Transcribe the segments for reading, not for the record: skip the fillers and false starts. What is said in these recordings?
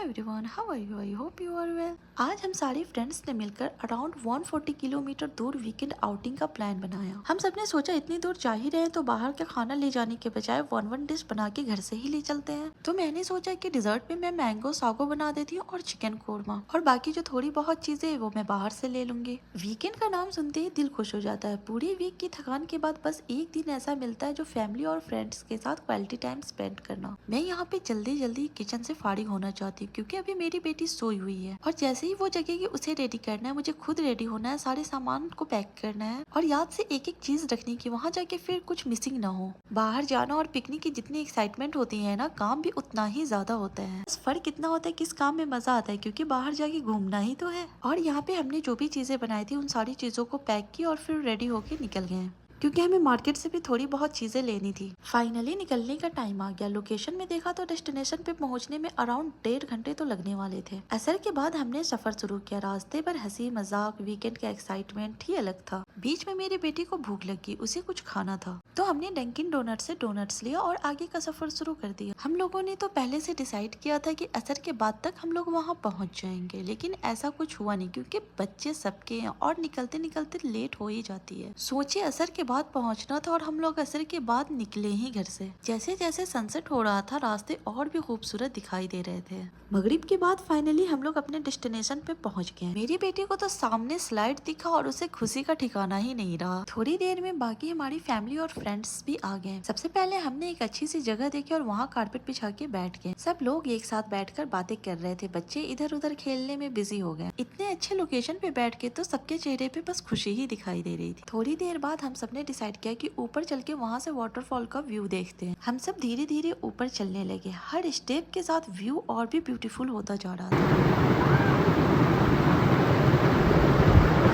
Everyone, how are you? I hope you are well. आज हम सारे फ्रेंड्स ने मिलकर अराउंड 140 किलोमीटर दूर वीकेंड आउटिंग का प्लान बनाया। हम सबने सोचा इतनी दूर जा ही रहे हैं तो बाहर का खाना ले जाने के बजाय वन डिश बना के घर से ही ले चलते हैं। तो मैंने सोचा कि डिजर्ट में मैं मैंगो सागो बना देती हूँ और चिकन कोरमा, और बाकी जो थोड़ी बहुत चीजें है वो मैं बाहर से ले लूंगी। वीकेंड का नाम सुनते ही दिल खुश हो जाता है। पूरी वीक की थकान के बाद बस एक दिन ऐसा मिलता है जो फैमिली और फ्रेंड्स के साथ क्वालिटी टाइम स्पेंड करना। मैं यहाँ पे जल्दी जल्दी किचन से फारिग होना चाहती हूँ क्योंकि अभी मेरी बेटी सोई हुई है, और जैसे ही वो जगेगी उसे रेडी करना है, मुझे खुद रेडी होना है, सारे सामान को पैक करना है और याद से एक एक चीज रखनी की वहाँ जाके फिर कुछ मिसिंग ना हो। बाहर जाना और पिकनिक की जितनी एक्साइटमेंट होती है ना, काम भी उतना ही ज्यादा होता है। बस फर्क इतना होता है किस काम में मजा आता है, क्योंकि बाहर जाके घूमना ही तो है। और यहाँ पे हमने जो भी चीजें बनाई थी उन सारी चीजों को पैक की और फिर रेडी होके निकल गए, क्योंकि हमें मार्केट से भी थोड़ी बहुत चीजें लेनी थी। फाइनली निकलने का टाइम आ गया। लोकेशन में देखा तो डेस्टिनेशन पे पहुंचने में अराउंड 1.5 घंटे तो लगने वाले थे। असर के बाद हमने सफर शुरू किया। रास्ते पर हंसी मजाक, वीकेंड का एक्साइटमेंट ही अलग था। बीच में मेरी बेटी को भूख लगी, उसे कुछ खाना था, तो हमने डंकिन डोनट से डोनट्स लिया और आगे का सफर शुरू कर दिया। हम लोगों ने तो पहले से डिसाइड किया था कि असर के बाद तक हम लोग वहाँ पहुँच जाएंगे, लेकिन ऐसा कुछ हुआ नहीं क्योंकि बच्चे सबके हैं और निकलते निकलते लेट हो ही जाती है। सोचिए असर के बाद पहुंचना था और हम लोग असर के बाद निकले ही घर से। जैसे जैसे सनसेट हो रहा था रास्ते और भी खूबसूरत दिखाई दे रहे थे। मगरिब के बाद फाइनली हम लोग अपने डेस्टिनेशन पे पहुंच गए। मेरी बेटी को तो सामने स्लाइड दिखा और उसे खुशी का ठिकाना ही नहीं रहा। थोड़ी देर में बाकी हमारी फैमिली और फ्रेंड्स भी आ गए। सबसे पहले हमने एक अच्छी सी जगह देखी और वहाँ कारपेट बिछा के बैठ गए। सब लोग एक साथ बैठकर बातें कर रहे थे। बच्चे इधर उधर खेलने में बिजी हो गए। इतने अच्छे लोकेशन पे बैठ के तो सबके चेहरे पे बस खुशी ही दिखाई दे रही थी। थोड़ी देर बाद हम सबने डिसाइड किया कि ऊपर चल के वहाँ से वाटरफॉल का व्यू देखते हैं। हम सब धीरे धीरे ऊपर चलने लगे। हर स्टेप के साथ व्यू और भी ब्यूटीफुल होता जा रहा था।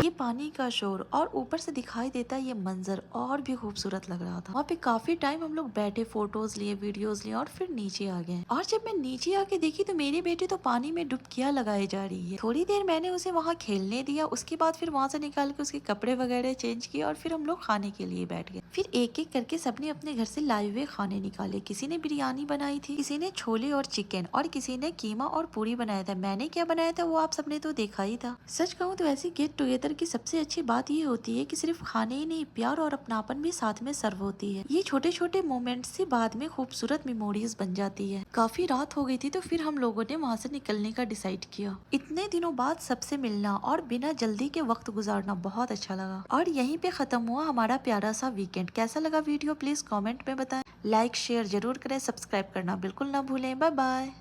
ये पानी का शोर और ऊपर से दिखाई देता ये मंजर और भी खूबसूरत लग रहा था। वहाँ पे काफी टाइम हम लोग बैठे, फोटोज लिए, वीडियोस लिए और फिर नीचे आ गए। और जब मैं नीचे आके देखी तो मेरी बेटी तो पानी में डुबकियां लगाई जा रही है। थोड़ी देर मैंने उसे वहाँ खेलने दिया, उसके बाद फिर वहाँ से निकाल के उसके कपड़े वगैरह चेंज किए और फिर हम लोग खाने के लिए बैठ गए। फिर एक एक करके सबने अपने घर से लाए हुए खाने निकाले। किसी ने बिरयानी बनाई थी, किसी ने छोले और चिकन, और किसी ने कीमा और पूरी बनाया था। मैंने क्या बनाया था वो आप सबने तो देखा ही था। सच कहूँ तो ऐसी गेट टुगेदर की सबसे अच्छी बात ये होती है कि सिर्फ खाने ही नहीं, प्यार और अपनापन भी साथ में सर्व होती है। ये छोटे छोटे मोमेंट्स से बाद में खूबसूरत मेमोरीज बन जाती है। काफी रात हो गई थी तो फिर हम लोगों ने वहाँ से निकलने का डिसाइड किया। इतने दिनों बाद सबसे मिलना और बिना जल्दी के वक्त गुजारना बहुत अच्छा लगा। और यहीं पे खत्म हुआ हमारा प्यारा सा वीकेंड। कैसा लगा वीडियो प्लीज कॉमेंट में बताएं। लाइक शेयर जरूर करें, सब्सक्राइब करना बिल्कुल ना भूलें। Bye bye.